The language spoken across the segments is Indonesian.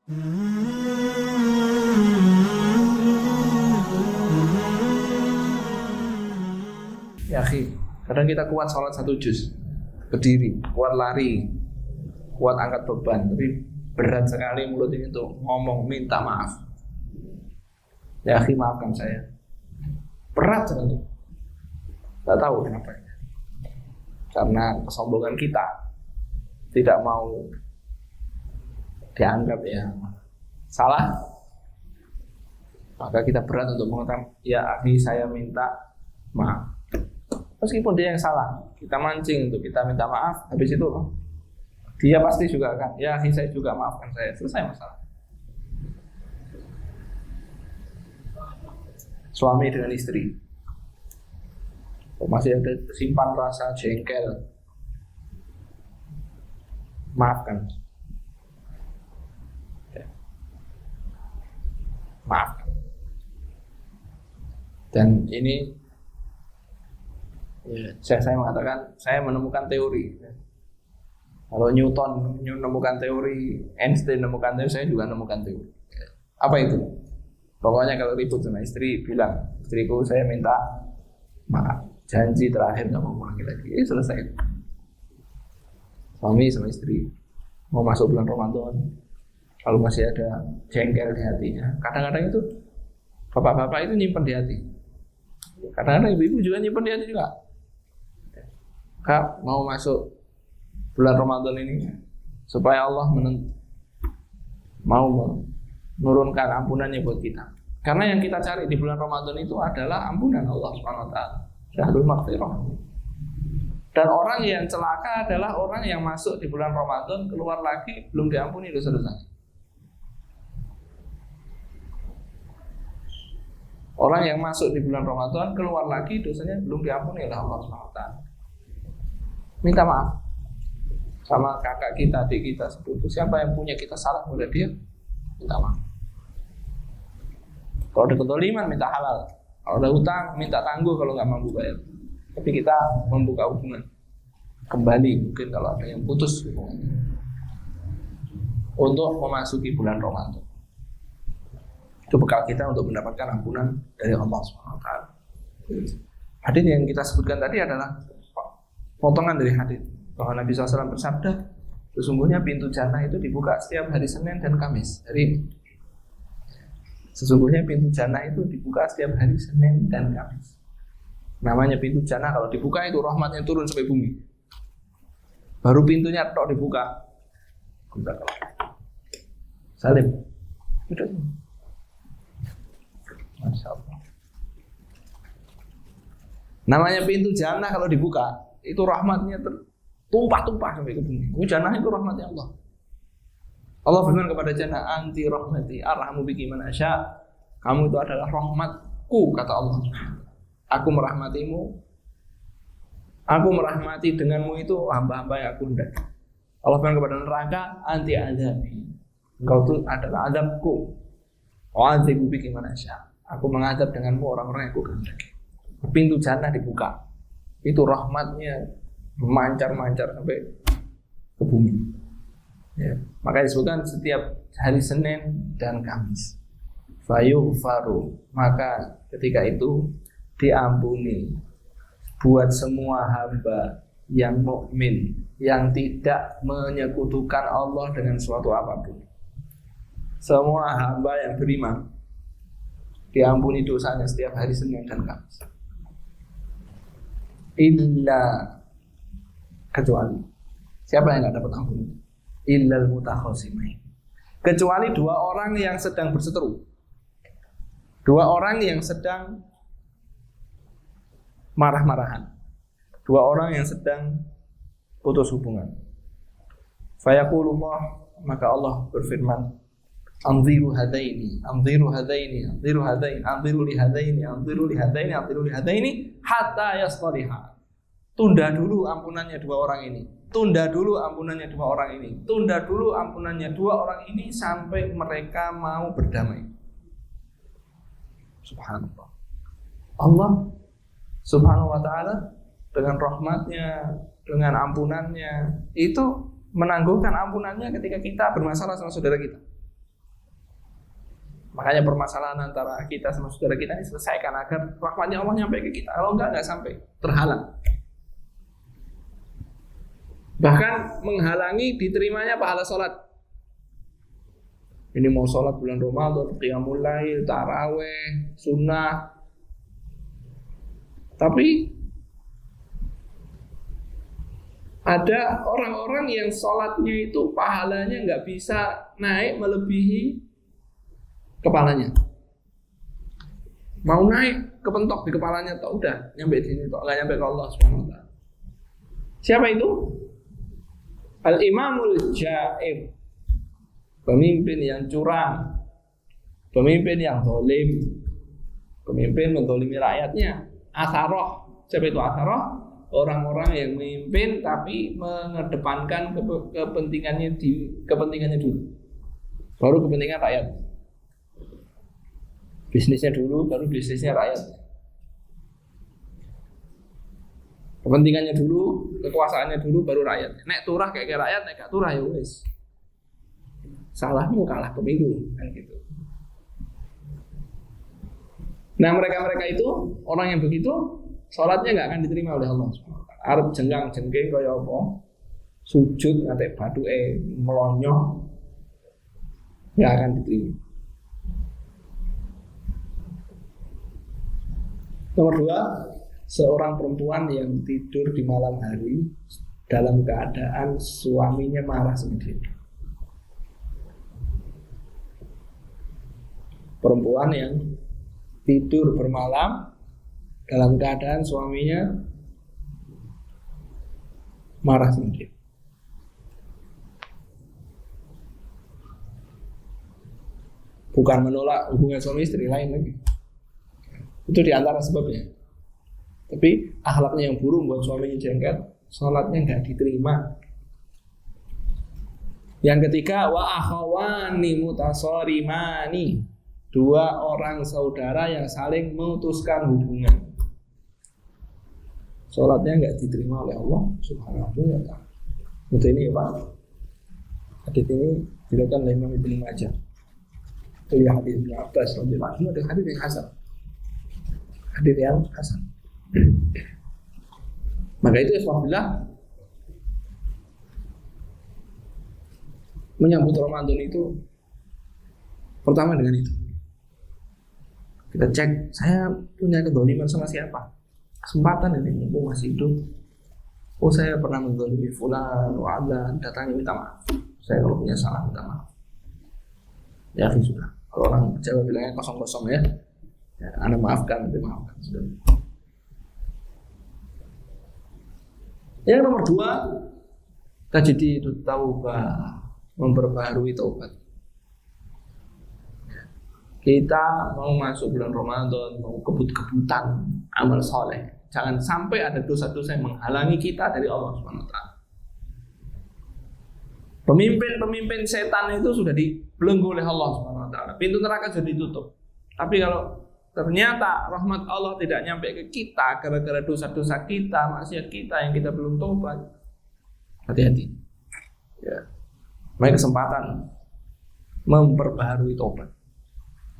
Ya akhi, kadang kita kuat sholat 1 juz berdiri, kuat lari, kuat angkat beban, tapi berat sekali mulut ini tuh ngomong minta maaf. Ya akhi, maafkan saya. Berat sekali. Gak tahu kenapa. Karena kesombongan kita tidak mau dianggap ya salah, maka kita berat untuk mengatakan ya akhi saya minta maaf. Meskipun dia yang salah, kita mancing untuk kita minta maaf. Habis itu dia pasti juga akan ya akhi saya juga maafkan saya. Selesai masalah. Suami dengan istri masih ada simpan rasa jengkel, maafkan. Maaf. Dan ini ya, saya mengatakan saya menemukan teori. Kalau Newton menemukan teori, Einstein menemukan teori, saya juga menemukan teori. Apa itu? Pokoknya kalau ribut sama istri, bilang istriku saya minta maaf, janji terakhir nggak mau ulangi lagi. Selesai. Suami sama istri mau masuk bulan Ramadan, kalau masih ada jengkel di hatinya, kadang-kadang itu bapak-bapak itu nyimpen di hati. Kadang-kadang ibu-ibu juga nyimpen di hati juga. Kak, mau masuk bulan Ramadan ini supaya Allah mau menurunkan ampunannya buat kita. Karena yang kita cari di bulan Ramadan itu adalah ampunan Allah SWT. Syahrul maghfirah. Dan orang yang celaka adalah orang yang masuk di bulan Ramadan, keluar lagi belum diampuni dosa-dosanya. Orang yang masuk di bulan Ramadan, keluar lagi dosanya belum diampuni oleh Allah SWT. Minta maaf sama kakak kita, adik kita, sepupu, siapa yang punya kita salah pada dia, minta maaf. Kalau ada kezaliman, minta halal. Kalau ada utang, minta tangguh kalau nggak mampu bayar. Tapi kita membuka hubungan kembali, mungkin kalau ada yang putus untuk memasuki bulan Ramadan. Itu bekal kita untuk mendapatkan ampunan dari Allah SWT. Hadis yang kita sebutkan tadi adalah potongan dari hadis bahwa Nabi SAW bersabda, sesungguhnya pintu jannah itu dibuka setiap hari Senin dan Kamis. Hari ini. Sesungguhnya pintu jannah itu dibuka setiap hari Senin dan Kamis. Namanya pintu jannah, kalau dibuka itu rahmatnya turun sampai bumi. Baru pintunya tok dibuka. Salim. Udah. Masya Allah. Namanya pintu jannah kalau dibuka itu rahmatnya tumpah-tumpah sampai ke bumi. Jannah itu rahmatnya Allah. Allah firman kepada jannah, anti rahmati arhamu biki man asya. Kamu itu adalah rahmatku, kata Allah. Aku merahmatimu. Aku merahmati denganmu itu hamba-hamba yang aku hendak. Allah firman kepada neraka, anti adzabi. Engkau itu adalah adabku. Wa adzibu biki man asya. Aku mengadab denganmu orang-orang yang aku kehendaki. Pintu jannah dibuka. Itu rahmatnya memancar-mancar sampai ke bumi. Ya. Maka disebutkan setiap hari Senin dan Kamis. Fayughfaru, maka ketika itu diampuni buat semua hamba yang mukmin yang tidak menyekutukan Allah dengan suatu apapun. Semua hamba yang beriman diampuni dosanya setiap hari Senin dan Kamis. Illa, kecuali siapa yang nggak dapat ampun? Illal mutakhasimain. Kecuali dua orang yang sedang berseteru. Dua orang yang sedang marah-marahan. Dua orang yang sedang putus hubungan. Fayaqulullah, maka Allah berfirman, anziru hadaini, anziru hadaini, anziru hadaini, anziru li hadaini, anziru li hadaini, anziru li hadaini hatta yastalihah. Tunda dulu ampunannya dua orang ini. Tunda dulu ampunannya dua orang ini. Tunda dulu ampunannya dua orang ini sampai mereka mau berdamai. Subhanallah. Allah Subhanahu wa ta'ala dengan rahmatnya, dengan ampunannya, itu menangguhkan ampunannya ketika kita bermasalah sama saudara kita. Makanya permasalahan antara kita sama saudara kita ini selesaikan agar rahmatnya Allah nyampe ke kita. Kalau enggak sampai, terhalang. Bahkan menghalangi diterimanya pahala sholat. Ini mau sholat bulan Ramadan, qiyamul lail, taraweh, sunnah. Tapi ada orang-orang yang sholatnya itu pahalanya nggak bisa naik melebihi kepalanya. Mau naik kepentok di kepalanya, tak udah nyampe di sini, tak nggak nyampe ke Allah Subhanahu Wa Taala. Siapa itu? Al-Imamul Ja'ir, pemimpin yang curang, pemimpin yang zalim, pemimpin menzalimi rakyatnya. Atharoh, siapa itu Atharoh? Orang-orang yang memimpin tapi mengedepankan kepentingannya dulu, baru kepentingan rakyat. Bisnisnya dulu, baru bisnisnya rakyat. Kepentingannya dulu, kekuasaannya dulu, baru rakyat. Nek turah kayak rakyat, nek gak turah ya wis. Salahmu kalah pemilu, kan gitu. Nah mereka itu, orang yang begitu, sholatnya nggak akan diterima oleh Allah. Arab jenggang jengking kaya apa? Sujud ngantek bathuke melonyo, nggak akan diterima. Nomor 2, seorang perempuan yang tidur di malam hari dalam keadaan suaminya marah sama dia. Perempuan yang tidur bermalam dalam keadaan suaminya marah sama dia. Bukan menolak hubungan suami istri, lain lagi. Itu diantara sebabnya. Tapi akhlaknya yang buruk buat suaminya jengkel, sholatnya nggak diterima. Yang ketiga, wa akhawani mutasarimani, 2 orang saudara yang saling memutuskan hubungan. Sholatnya nggak diterima oleh Allah Subhanahu Wa Taala. Untuk ini ya Pak, hadits ini diriwayatkan oleh Imam Ibnu Majah. Itu ya hadits Ibnu Abbas radhiyallahu anhu, ada hadits yang hasan. Hadits yang hasan. Maka itu alhamdulillah menyambut Ramadan itu pertama dengan itu. Kita cek, saya punya kezaliman sama siapa? Kesempatan ini mumpung masih hidup. Oh saya pernah menzalimi fulan, wa'ala, datangnya minta maaf. Saya kalau punya salah minta maaf. Ya sudah. Kalau orang Jawa bilangnya kosong-kosong ya. Ya, Anda maafkan, nanti maafkan sudah. Yang nomor 2, tajdid taubah, memperbaharui taubat. Kita mau masuk bulan Ramadan, mau kebut-kebutan amal soleh, jangan sampai ada dosa-dosa yang menghalangi kita dari Allah Subhanahu Wa Taala. Pemimpin-pemimpin setan itu sudah dibelenggu oleh Allah Subhanahu Wa Taala. Pintu neraka sudah ditutup. Tapi kalau ternyata rahmat Allah tidak nyampe ke kita gara-gara dosa-dosa kita, maksiat kita yang kita belum tobat, hati-hati. Ya, banyak kesempatan memperbaharui tobat.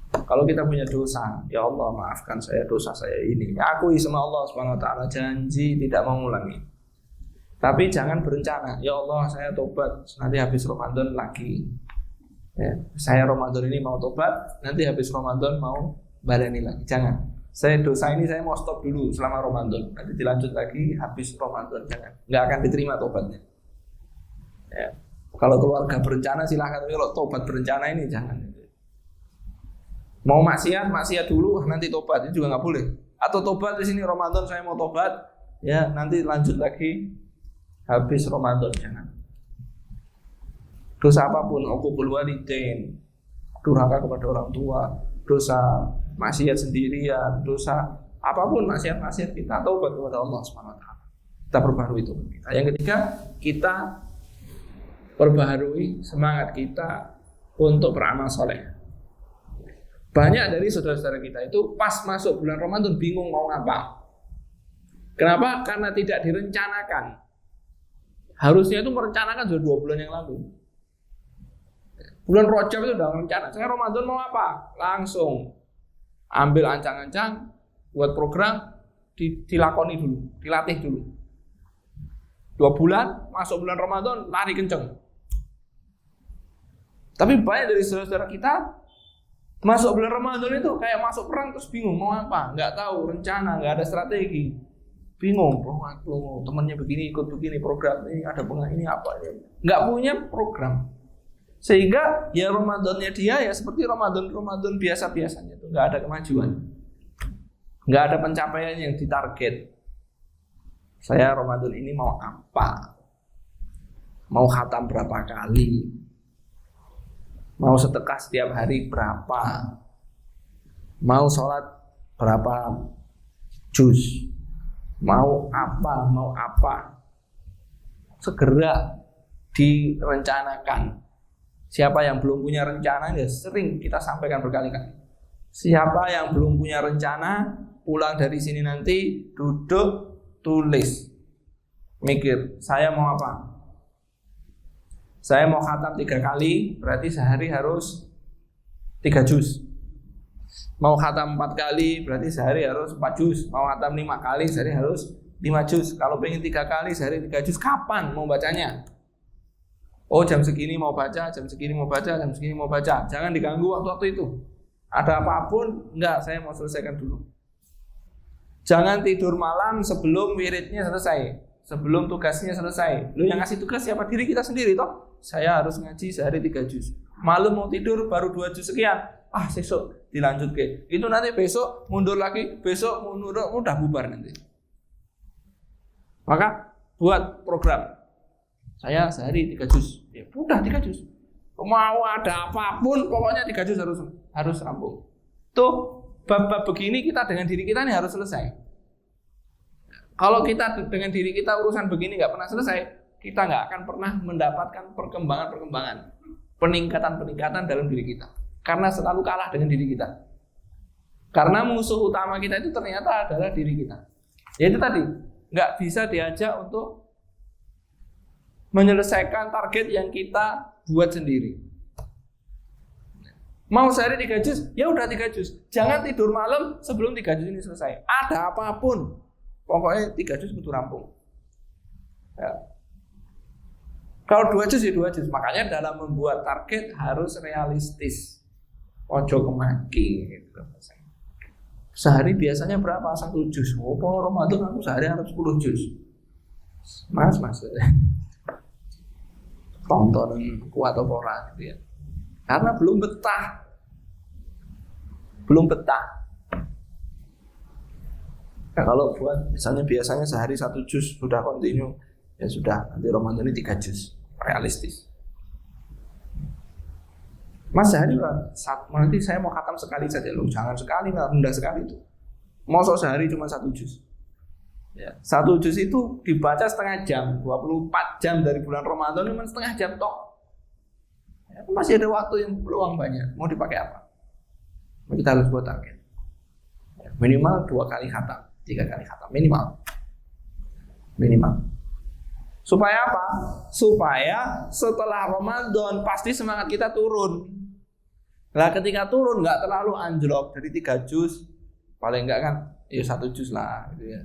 Kalau kita punya dosa, ya Allah maafkan saya dosa saya ini. Akui sama Allah Subhanahu Wa Taala, janji tidak mengulangi. Tapi jangan berencana, ya Allah saya tobat nanti habis Ramadan lagi. Ya, saya Ramadan ini mau tobat, nanti habis Ramadan mau baleni lagi. Jangan. Saya dosa ini saya mau stop dulu selama Ramadan, nanti dilanjut lagi habis Ramadan. Jangan. Nggak akan diterima tobatnya. Ya. Kalau keluarga berencana silahkan, tapi kalau tobat berencana ini jangan. Mau maksiat dulu, nanti tobat itu juga nggak boleh. Atau tobat di sini Ramadan saya mau tobat, ya nanti lanjut lagi habis Ramadan, jangan. Dosa apapun, uququl walidain, durhaka kepada orang tua, dosa maksiat sendirian, dosa apapun maksiat kita taubat kepada Allah Subhanahu Wa Taala. Kita perbaharui itu kita. Yang ketiga, kita perbaharui semangat kita untuk beramal soleh. Banyak dari saudara-saudara kita itu pas masuk bulan Ramadan bingung mau apa. Kenapa? Karena tidak direncanakan. Harusnya itu merencanakan sudah 2 bulan yang lalu. Bulan Rajab itu udah rencana. Saya Ramadan mau apa? Langsung ambil ancang-ancang, buat program, dilakoni dulu, dilatih dulu. 2 bulan, masuk bulan Ramadan, lari kenceng. Tapi banyak dari saudara-saudara kita masuk bulan Ramadan itu kayak masuk perang terus bingung mau apa, nggak tahu rencana, nggak ada strategi, bingung. Temannya begini ikut begini program ini ada ini apa ini, nggak punya program. Sehingga ya Ramadannya dia ya seperti Ramadan biasa-biasanya itu nggak ada kemajuan, nggak ada pencapaian yang ditarget. Saya Ramadan ini mau apa? Mau khatam berapa kali? Mau sedekah setiap hari berapa? Mau sholat berapa juz? Mau apa? Segera direncanakan. Siapa yang belum punya rencana, ya sering kita sampaikan berkali-kali. Siapa yang belum punya rencana, pulang dari sini nanti duduk, tulis, mikir, saya mau apa? Saya mau khatam 3 kali, berarti sehari harus 3 juz. Mau khatam 4 kali, berarti sehari harus 4 juz. Mau khatam 5 kali, sehari harus 5 juz. Kalau pengen 3 kali, sehari 3 juz, kapan mau bacanya? Oh, jam segini mau baca, jam segini mau baca, jam segini mau baca. Jangan diganggu waktu-waktu itu. Ada apapun, enggak, saya mau selesaikan dulu. Jangan tidur malam sebelum wiridnya selesai, sebelum tugasnya selesai. Lu yang ngasih tugas siapa? Diri kita sendiri toh. Saya harus ngaji sehari 3 juz. Malam mau tidur baru 2 juz sekian. Besok dilanjut ke. Itu nanti besok mundur lagi, besok mundur, udah bubar nanti. Maka buat program. Saya sehari 3 juz. Ya udah 3 juz. Mau ada apapun pokoknya 3 juz harus rampung. Tuh bab-bab begini kita dengan diri kita ini harus selesai. Kalau kita dengan diri kita urusan begini nggak pernah selesai, kita nggak akan pernah mendapatkan perkembangan, peningkatan dalam diri kita. Karena selalu kalah dengan diri kita. Karena musuh utama kita itu ternyata adalah diri kita. Ya itu tadi, nggak bisa diajak untuk menyelesaikan target yang kita buat sendiri. Mau sehari 3 juz, ya udah 3 juz. Jangan tidur malam sebelum 3 juz ini selesai. Ada apapun, pokoknya 3 juz itu rampung. Ya. Kalau 2 juz ya 2 juz. Makanya dalam membuat target harus realistis. Ojo kemaki gitu. Sehari biasanya berapa? 1 juz. Oh, Ramadan aku sehari harus 10 juz. Mas. Tonton kuat atau ora gitu ya. Karena belum betah. Ya, kalau buat misalnya biasanya sehari 1 juz sudah kontinu, ya sudah nanti Ramadan ini 3 juz, realistis. Mas sehari nanti saya mau khatam sekali saja loh, jangan sekali, rendah sekali itu. Mosok sehari cuma 1 juz. Ya, 1 juz itu dibaca setengah jam, 24 jam dari bulan Ramadan cuma setengah jam tok. Ya, masih ada waktu yang peluang banyak. Mau dipakai apa? Kita harus buat target. Ya, minimal 2 kali khatam, 3 kali khatam minimal. Supaya apa? Supaya setelah Ramadan pasti semangat kita turun. Nah, ketika turun nggak terlalu anjlok dari 3 juz, paling enggak kan, ya 1 juz lah, gitu ya.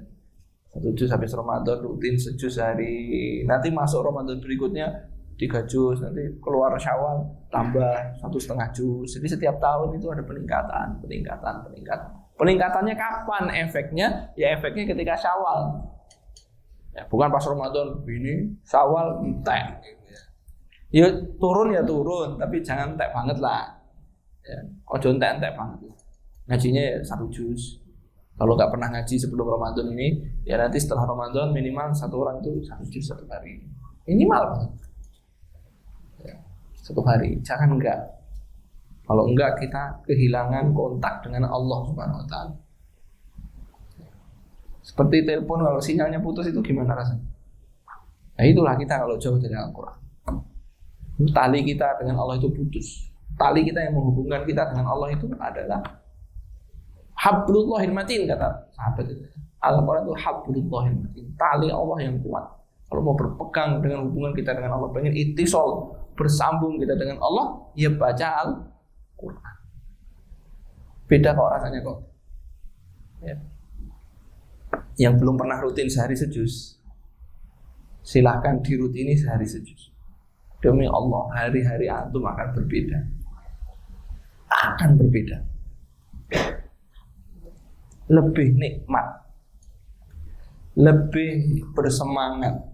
1 juz habis Ramadan rutin sejuz sehari. Nanti masuk Ramadan berikutnya 3 juz, nanti keluar Syawal tambah 1,5 juz. Jadi setiap tahun itu ada peningkatan. Peningkatannya kapan efeknya? Ya efeknya ketika Syawal. Ya, bukan pas Ramadan ini Syawal entek. Ya turun, tapi jangan entek banget lah. Ya, ojo entek banget. Ngajinya ya 1 juz. Kalau nggak pernah ngaji sebelum Ramadan ini, ya nanti setelah Ramadan minimal 1 orang itu 1 juz 1 hari. Minimal. Ya, 1 hari. Jangan enggak. Kalau enggak kita kehilangan kontak dengan Allah Subhanahu wa taala. Seperti telepon kalau sinyalnya putus itu gimana rasanya? Nah itulah kita kalau jauh dari Al-Quran. Tali kita dengan Allah itu putus. Tali kita yang menghubungkan kita dengan Allah itu adalah hablullahil matin, kata sahabat itu. Al-Quran itu hablullahil matin, tali Allah yang kuat. Kalau mau berpegang dengan hubungan kita dengan Allah, pengen ittisal, bersambung kita dengan Allah, ya baca Al-Quran. Beda kok rasanya kok. Ya. Yang belum pernah rutin sehari sejuz, silahkan dirutini sehari sejuz. Demi Allah, hari-hari antum akan berbeda. Akan berbeda. Lebih nikmat, lebih bersemangat,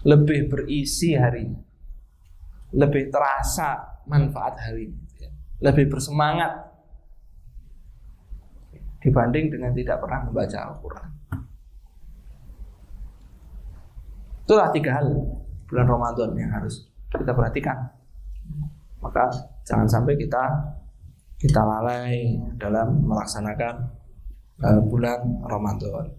lebih berisi harinya, lebih terasa manfaat harinya, lebih bersemangat dibanding dengan tidak pernah membaca Al-Quran. Itulah 3 hal bulan Ramadan yang harus kita perhatikan. Maka jangan sampai kita lalai dalam melaksanakan bulan Ramadan.